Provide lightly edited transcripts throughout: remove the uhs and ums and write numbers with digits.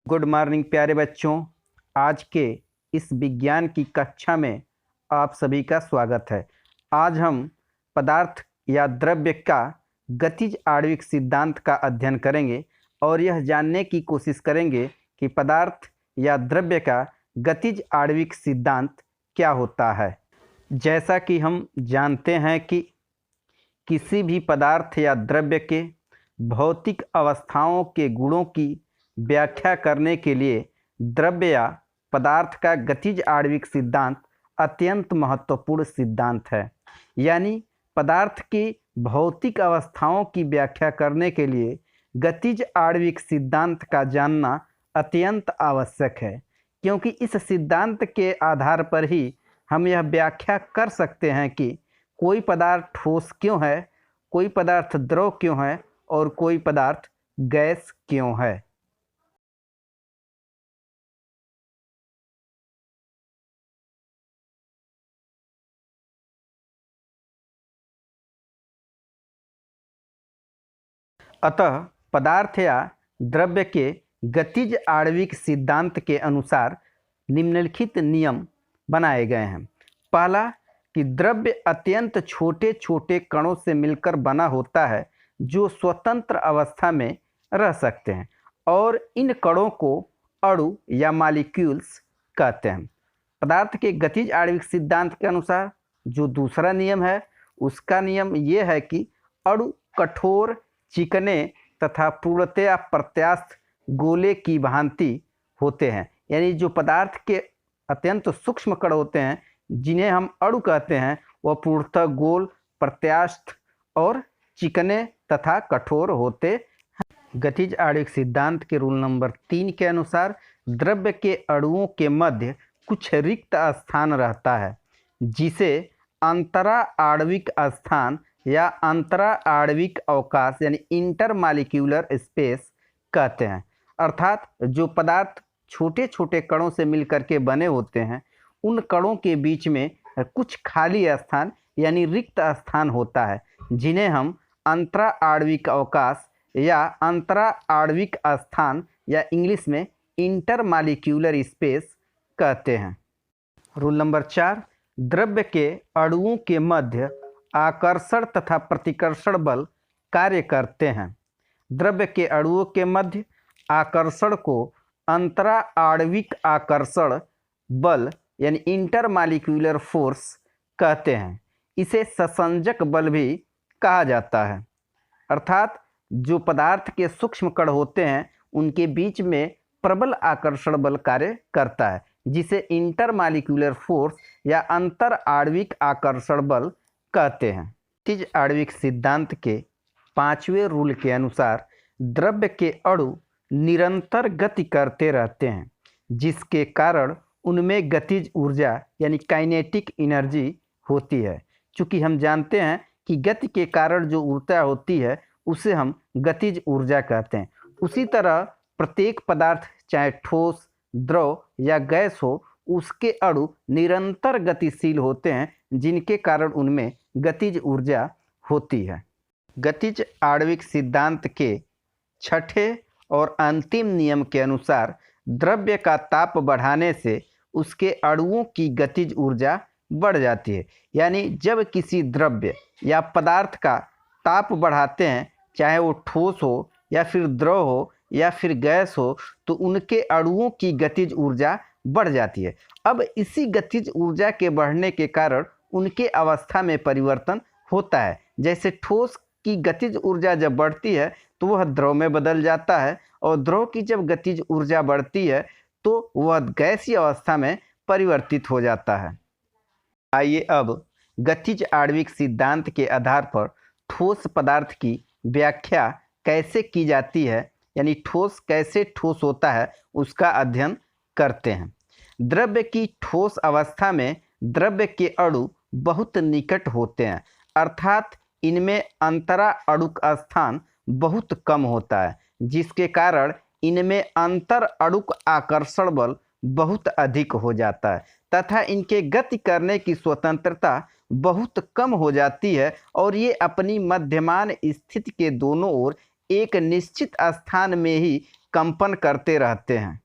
Good morning प्यारे बच्चों। आज के इस विज्ञान की कक्षा में आप सभी का स्वागत है। आज हम पदार्थ या द्रव्य का गतिज आणविक सिद्धांत का अध्ययन करेंगे और यह जानने की कोशिश करेंगे कि पदार्थ या द्रव्य का गतिज आणविक सिद्धांत क्या होता है। जैसा कि हम जानते हैं कि किसी भी पदार्थ या द्रव्य के भौतिक अवस्थाओं के गुणों की व्याख्या करने के लिए द्रव्य या पदार्थ का गतिज आणविक सिद्धांत अत्यंत महत्वपूर्ण सिद्धांत है। यानी पदार्थ की भौतिक अवस्थाओं की व्याख्या करने के लिए गतिज आणविक सिद्धांत का जानना अत्यंत आवश्यक है, क्योंकि इस सिद्धांत के आधार पर ही हम यह व्याख्या कर सकते हैं कि कोई पदार्थ ठोस क्यों है, कोई पदार्थ द्रव क्यों है और कोई पदार्थ गैस क्यों है। अतः पदार्थ या द्रव्य के गतिज आणविक सिद्धांत के अनुसार निम्नलिखित नियम बनाए गए हैं। पहला कि द्रव्य अत्यंत छोटे छोटे कणों से मिलकर बना होता है जो स्वतंत्र अवस्था में रह सकते हैं और इन कणों को अणु या मॉलिक्यूल्स कहते हैं। पदार्थ के गतिज आणविक सिद्धांत के अनुसार जो दूसरा नियम है उसका नियम यह है कि अणु कठोर, चिकने तथा पूर्णतया प्रत्यास्थ गोले की भांति होते हैं। यानी जो पदार्थ के अत्यंत सूक्ष्म कण होते हैं जिन्हें हम अणु कहते हैं वह पूर्णतः गोल, प्रत्यास्थ और चिकने तथा कठोर होते हैं। गतिज आणविक सिद्धांत के रूल नंबर 3 के अनुसार द्रव्य के अणुओं के मध्य कुछ रिक्त स्थान रहता है जिसे अंतरा आणविक स्थान या अंतरा आणविक अवकाश यानी इंटरमॉलिक्यूलर स्पेस कहते हैं। अर्थात जो पदार्थ छोटे छोटे कणों से मिलकर के बने होते हैं उन कणों के बीच में कुछ खाली स्थान यानी रिक्त स्थान होता है जिन्हें हम अंतरा आणविक अवकाश या अंतरा आणविक स्थान या इंग्लिश में इंटरमॉलिक्यूलर स्पेस कहते हैं। रूल नंबर 4, द्रव्य के अणुओं के मध्य आकर्षण तथा प्रतिकर्षण बल कार्य करते हैं। द्रव्य के अणुओं के मध्य आकर्षण को अंतरा आणविक आकर्षण बल यानी इंटरमॉलिक्यूलर फोर्स कहते हैं। इसे ससंजक बल भी कहा जाता है। अर्थात जो पदार्थ के सूक्ष्म कण होते हैं उनके बीच में प्रबल आकर्षण बल कार्य करता है जिसे इंटरमॉलिक्यूलर फोर्स या अंतर आणविक आकर्षण बल कहते हैं। गतिज आणविक सिद्धांत के 5वें रूल के अनुसार द्रव्य के अणु निरंतर गति करते रहते हैं जिसके कारण उनमें गतिज ऊर्जा यानी काइनेटिक एनर्जी होती है। चूँकि हम जानते हैं कि गति के कारण जो ऊर्जा होती है उसे हम गतिज ऊर्जा कहते हैं। उसी तरह प्रत्येक पदार्थ चाहे ठोस, द्रव या गैस हो उसके अणु निरंतर गतिशील होते हैं जिनके कारण उनमें गतिज ऊर्जा होती है। गतिज आणविक सिद्धांत के 6ठे और अंतिम नियम के अनुसार द्रव्य का ताप बढ़ाने से उसके अणुओं की गतिज ऊर्जा बढ़ जाती है। यानी जब किसी द्रव्य या पदार्थ का ताप बढ़ाते हैं, चाहे वो ठोस हो या फिर द्रव हो या फिर गैस हो, तो उनके अणुओं की गतिज ऊर्जा बढ़ जाती है। अब इसी गतिज ऊर्जा के बढ़ने के कारण उनके अवस्था में परिवर्तन होता है। जैसे ठोस की गतिज ऊर्जा जब बढ़ती है तो वह द्रव में बदल जाता है और द्रव की जब गतिज ऊर्जा बढ़ती है तो वह गैसीय अवस्था में परिवर्तित हो जाता है। आइए अब गतिज आणविक सिद्धांत के आधार पर ठोस पदार्थ की व्याख्या कैसे की जाती है, यानी ठोस कैसे ठोस होता है, उसका अध्ययन करते हैं। द्रव्य की ठोस अवस्था में द्रव्य के अणु बहुत निकट होते हैं, अर्थात इनमें अंतरा अणुक स्थान बहुत कम होता है जिसके कारण इनमें अंतर अणुक आकर्षण बल बहुत अधिक हो जाता है तथा इनके गति करने की स्वतंत्रता बहुत कम हो जाती है और ये अपनी मध्यमान स्थिति के दोनों ओर एक निश्चित स्थान में ही कंपन करते रहते हैं।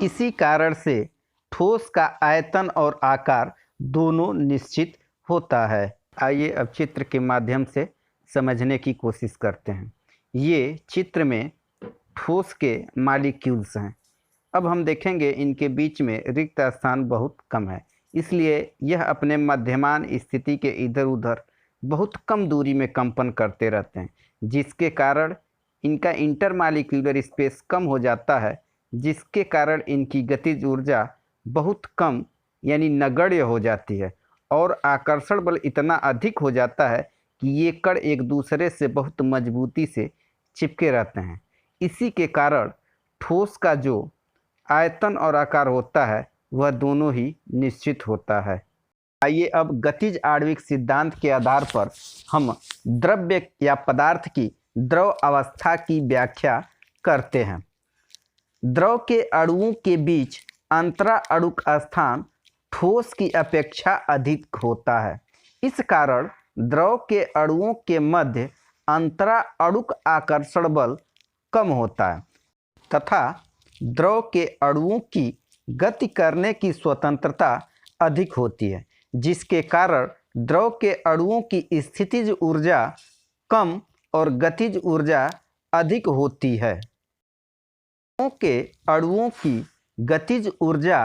इसी कारण से ठोस का आयतन और आकार दोनों निश्चित होता है। आइए अब चित्र के माध्यम से समझने की कोशिश करते हैं। ये चित्र में ठोस के मॉलिक्यूल्स हैं। अब हम देखेंगे इनके बीच में रिक्त स्थान बहुत कम है, इसलिए यह अपने मध्यमान स्थिति के इधर उधर बहुत कम दूरी में कंपन करते रहते हैं, जिसके कारण इनका इंटरमॉलिक्यूलर स्पेस कम हो जाता है, जिसके कारण इनकी गतिज ऊर्जा बहुत कम यानी नगण्य हो जाती है और आकर्षण बल इतना अधिक हो जाता है कि ये कण एक दूसरे से बहुत मजबूती से चिपके रहते हैं। इसी के कारण ठोस का जो आयतन और आकार होता है वह दोनों ही निश्चित होता है। आइए अब गतिज आणविक सिद्धांत के आधार पर हम द्रव्य या पदार्थ की द्रव अवस्था की व्याख्या करते हैं। द्रव के अणुओं के बीच अंतरा अणुक स्थान ठोस की अपेक्षा अधिक होता है। इस कारण द्रव के अणुओं के मध्य अंतरा अणुक आकर्षण बल कम होता है तथा द्रव के अणुओं की गति करने की स्वतंत्रता अधिक होती है, जिसके कारण द्रव के अणुओं की स्थितिज ऊर्जा कम और गतिज ऊर्जा अधिक होती है। द्रवों के अणुओं की गतिज ऊर्जा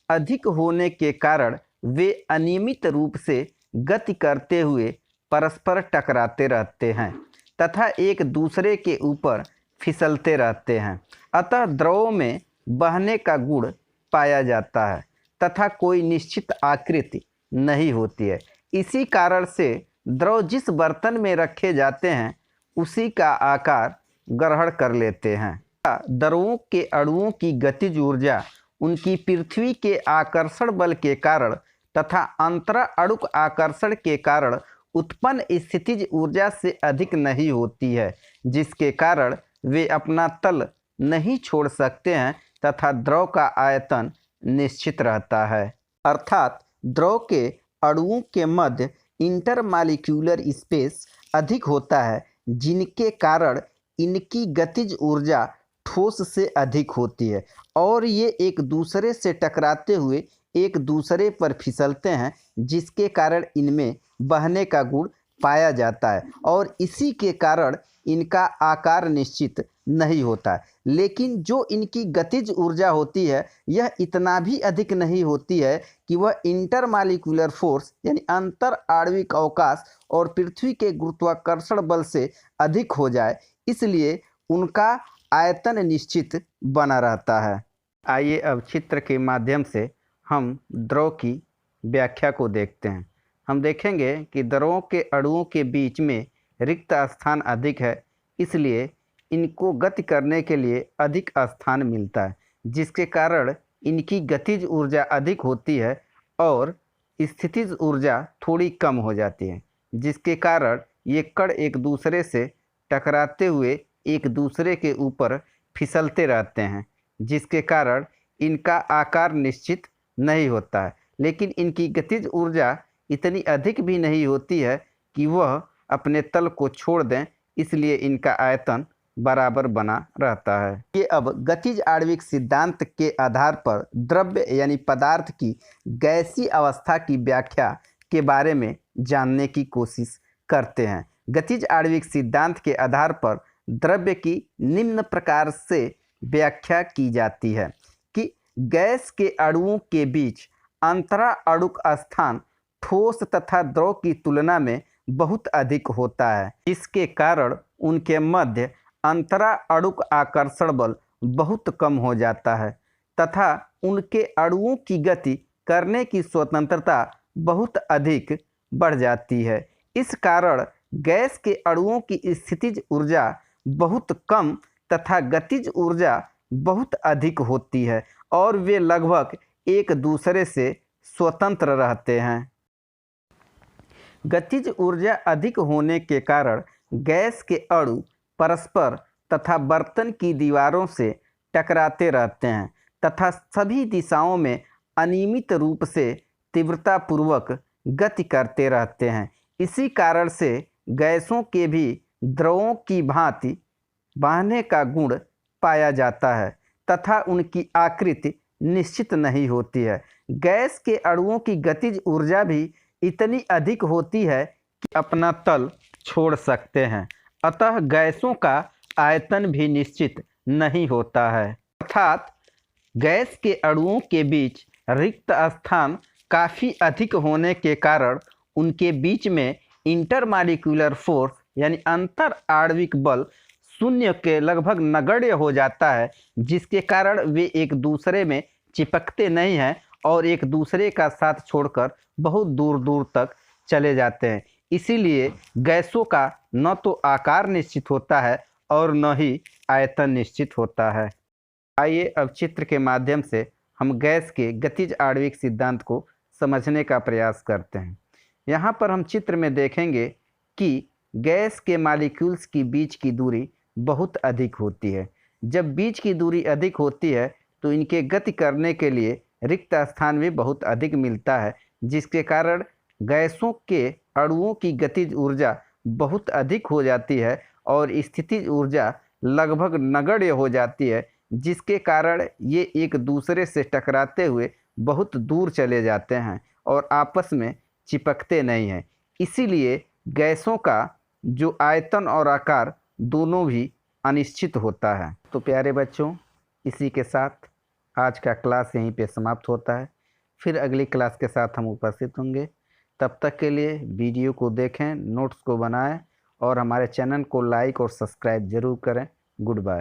अधिक होने के कारण वे अनियमित रूप से गति करते हुए परस्पर टकराते रहते हैं तथा एक दूसरे के ऊपर फिसलते रहते हैं। अतः द्रवों में बहने का गुण पाया जाता है तथा कोई निश्चित आकृति नहीं होती है। इसी कारण से द्रव जिस बर्तन में रखे जाते हैं उसी का आकार ग्रहण कर लेते हैं। द्रवों के अणुओं की गतिज ऊर्जा उनकी पृथ्वी के आकर्षण बल के कारण तथा अंतरा अणुक आकर्षण के कारण उत्पन्न स्थितिज ऊर्जा से अधिक नहीं होती है, जिसके कारण वे अपना तल नहीं छोड़ सकते हैं तथा द्रव का आयतन निश्चित रहता है। अर्थात द्रव के अणुओं के मध्य इंटरमॉलिक्यूलर स्पेस अधिक होता है, जिनके कारण इनकी गतिज ऊर्जा ठोस से अधिक होती है और ये एक दूसरे से टकराते हुए एक दूसरे पर फिसलते हैं, जिसके कारण इनमें बहने का गुण पाया जाता है और इसी के कारण इनका आकार निश्चित नहीं होता। लेकिन जो इनकी गतिज ऊर्जा होती है यह इतना भी अधिक नहीं होती है कि वह इंटरमॉलिक्यूलर फोर्स यानी अंतर आणविक अवकाश और पृथ्वी के गुरुत्वाकर्षण बल से अधिक हो जाए, इसलिए उनका आयतन निश्चित बना रहता है। आइए अब चित्र के माध्यम से हम द्रव की व्याख्या को देखते हैं। हम देखेंगे कि द्रवों के अणुओं के बीच में रिक्त स्थान अधिक है, इसलिए इनको गति करने के लिए अधिक स्थान मिलता है, जिसके कारण इनकी गतिज ऊर्जा अधिक होती है और स्थितिज ऊर्जा थोड़ी कम हो जाती है, जिसके कारण ये कण एक दूसरे से टकराते हुए एक दूसरे के ऊपर फिसलते रहते हैं, जिसके कारण इनका आकार निश्चित नहीं होता है। लेकिन इनकी गतिज ऊर्जा इतनी अधिक भी नहीं होती है कि वह अपने तल को छोड़ दें, इसलिए इनका आयतन बराबर बना रहता है। ये अब गतिज आणविक सिद्धांत के आधार पर द्रव्य यानी पदार्थ की गैसीय अवस्था की व्याख्या के बारे में जानने की कोशिश करते हैं। गतिज आणविक सिद्धांत के आधार पर द्रव्य की निम्न प्रकार से व्याख्या की जाती है कि गैस के अणुओं के बीच अंतरा अणुक स्थान ठोस तथा द्रव की तुलना में बहुत अधिक होता है, जिसके कारण उनके मध्य अंतरा अणुक आकर्षण बल बहुत कम हो जाता है तथा उनके अणुओं की गति करने की स्वतंत्रता बहुत अधिक बढ़ जाती है। इस कारण गैस के अणुओं की स्थितिज ऊर्जा बहुत कम तथा गतिज ऊर्जा बहुत अधिक होती है और वे लगभग एक दूसरे से स्वतंत्र रहते हैं। गतिज ऊर्जा अधिक होने के कारण गैस के अणु परस्पर तथा बर्तन की दीवारों से टकराते रहते हैं तथा सभी दिशाओं में अनियमित रूप से तीव्रतापूर्वक गति करते रहते हैं। इसी कारण से गैसों के भी द्रवों की भांति बहने का गुण पाया जाता है तथा उनकी आकृति निश्चित नहीं होती है। गैस के अणुओं की गतिज ऊर्जा भी इतनी अधिक होती है कि अपना तल छोड़ सकते हैं। अतः गैसों का आयतन भी निश्चित नहीं होता है, अर्थात गैस के अणुओं के बीच रिक्त स्थान काफ़ी अधिक होने के कारण उनके बीच में इंटरमॉलिक्यूलर फोर्स यानी अंतर आणविक बल शून्य के लगभग नगण्य हो जाता है, जिसके कारण वे एक दूसरे में चिपकते नहीं हैं और एक दूसरे का साथ छोड़कर बहुत दूर दूर तक चले जाते हैं। इसीलिए गैसों का न तो आकार निश्चित होता है और न ही आयतन निश्चित होता है। आइए अब चित्र के माध्यम से हम गैस के गतिज आणविक सिद्धांत को समझने का प्रयास करते हैं। यहाँ पर हम चित्र में देखेंगे कि गैस के मॉलिक्यूल्स की बीच की दूरी बहुत अधिक होती है। जब बीच की दूरी अधिक होती है तो इनके गति करने के लिए रिक्त स्थान भी बहुत अधिक मिलता है, जिसके कारण गैसों के अणुओं की गतिज ऊर्जा बहुत अधिक हो जाती है और स्थितिज ऊर्जा लगभग नगण्य हो जाती है, जिसके कारण ये एक दूसरे से टकराते हुए बहुत दूर चले जाते हैं और आपस में चिपकते नहीं हैं। इसीलिए गैसों का जो आयतन और आकार दोनों भी अनिश्चित होता है। तो प्यारे बच्चों, इसी के साथ आज का क्लास यहीं पे समाप्त होता है। फिर अगली क्लास के साथ हम उपस्थित होंगे। तब तक के लिए वीडियो को देखें, नोट्स को बनाएं और हमारे चैनल को लाइक और सब्सक्राइब ज़रूर करें। Good bye.